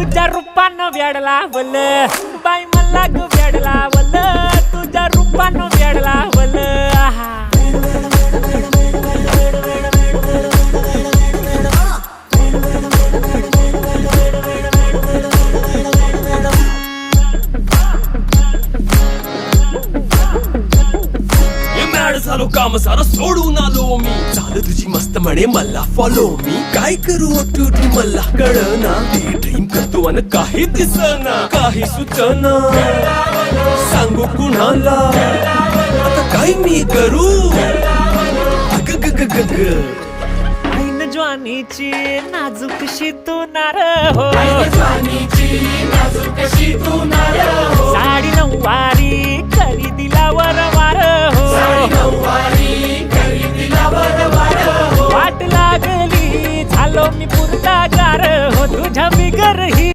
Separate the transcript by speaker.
Speaker 1: तुझ्या रूपानं वेड लावलं बाई मला ग वेड लावलं तुझ्या रूपानं वेड लावलं आहा
Speaker 2: झालो काम सारं सोडून आलो मी झालं तुझी मस्त म्हणे मला फॉलो मी काय करू टूटी मला कळना ड्रीम करतो आणि काही दिसना काही सुचना सांगू कुणाला आता काय मी करू अग ग ग ग ग
Speaker 1: ऐन ज्वानीची नाजूकशी तू नार हो साडी नऊवारी करी दिला वरवार हो वाट लागली झालो मी पुरता गार हो तुझ्या बिगर ही